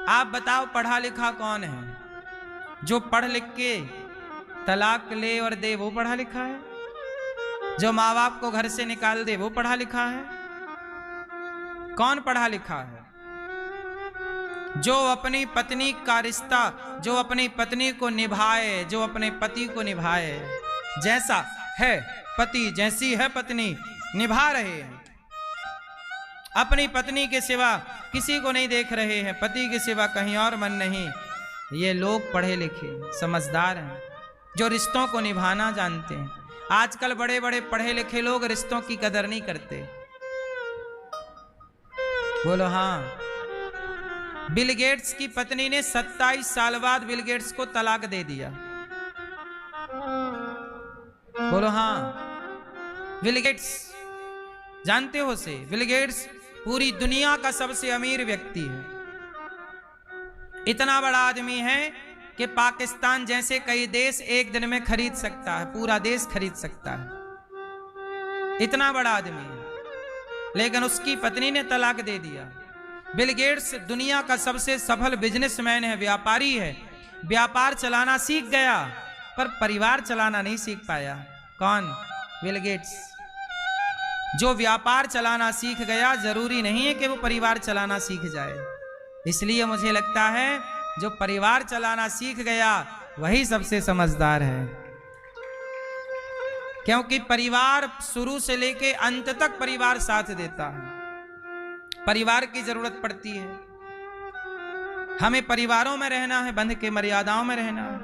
आप बताओ पढ़ा लिखा कौन है? जो पढ़ लिख के तलाक ले और दे वो पढ़ा लिखा है? जो माँ बाप को घर से निकाल दे वो पढ़ा लिखा है? कौन पढ़ा लिखा है? जो अपनी पत्नी का रिश्ता, जो अपनी पत्नी को निभाए, जो अपने पति को निभाए, जैसा है पति जैसी है पत्नी निभा रहे हैं, अपनी पत्नी के सिवा किसी को नहीं देख रहे हैं, पति के सिवा कहीं और मन नहीं, ये लोग पढ़े लिखे समझदार हैं, जो रिश्तों को निभाना जानते हैं। आजकल बड़े बड़े पढ़े लिखे लोग रिश्तों की कदर नहीं करते। बोलो हाँ। बिल गेट्स की पत्नी ने 27 साल बाद बिल गेट्स को तलाक दे दिया। बोलो हाँ। बिल गेट्स जानते हो से? बिल गेट्स पूरी दुनिया का सबसे अमीर व्यक्ति है। इतना बड़ा आदमी है कि पाकिस्तान जैसे कई देश एक दिन में खरीद सकता है, पूरा देश खरीद सकता है, इतना बड़ा आदमी है। लेकिन उसकी पत्नी ने तलाक दे दिया। बिल गेट्स दुनिया का सबसे सफल बिजनेसमैन है, व्यापारी है, व्यापार चलाना सीख गया पर परिवार चलाना नहीं सीख पाया। कौन? Bill Gates. जो व्यापार चलाना सीख गया जरूरी नहीं है कि वो परिवार चलाना सीख जाए। इसलिए मुझे लगता है जो परिवार चलाना सीख गया वही सबसे समझदार है, क्योंकि परिवार शुरू से लेके अंत तक परिवार साथ देता है। परिवार की जरूरत पड़ती है, हमें परिवारों में रहना है, बंध के मर्यादाओं में रहना है।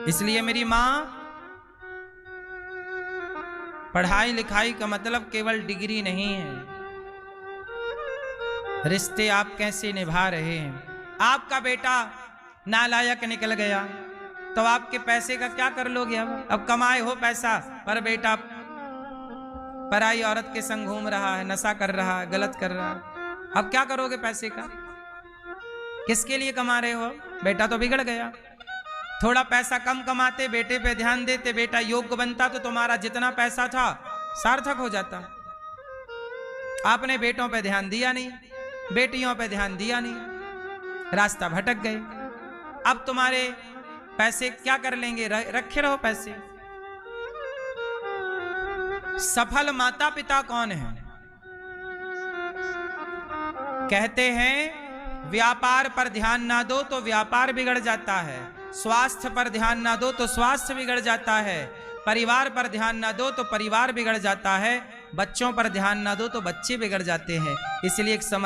इसलिए मेरी मां, पढ़ाई लिखाई का मतलब केवल डिग्री नहीं है, रिश्ते आप कैसे निभा रहे हैं। आपका बेटा नालायक निकल गया तो आपके पैसे का क्या कर लोगे? अब कमाए हो पैसा पर बेटा पराई औरत के संग घूम रहा है, नशा कर रहा है, गलत कर रहा है, अब क्या करोगे पैसे का? किसके लिए कमा रहे हो? बेटा तो बिगड़ गया। थोड़ा पैसा कम कमाते, बेटे पे ध्यान देते, बेटा योग्य बनता तो तुम्हारा जितना पैसा था सार्थक हो जाता। आपने बेटों पे ध्यान दिया नहीं, बेटियों पे ध्यान दिया नहीं, रास्ता भटक गए। अब तुम्हारे पैसे क्या कर लेंगे? रखे रहो पैसे। सफल माता पिता कौन है? कहते हैं व्यापार पर ध्यान ना दो तो व्यापार बिगड़ जाता है, स्वास्थ्य पर ध्यान ना दो तो स्वास्थ्य बिगड़ जाता है, परिवार पर ध्यान ना दो तो परिवार बिगड़ जाता है, बच्चों पर ध्यान ना दो तो बच्चे बिगड़ जाते हैं। इसलिए एक समझ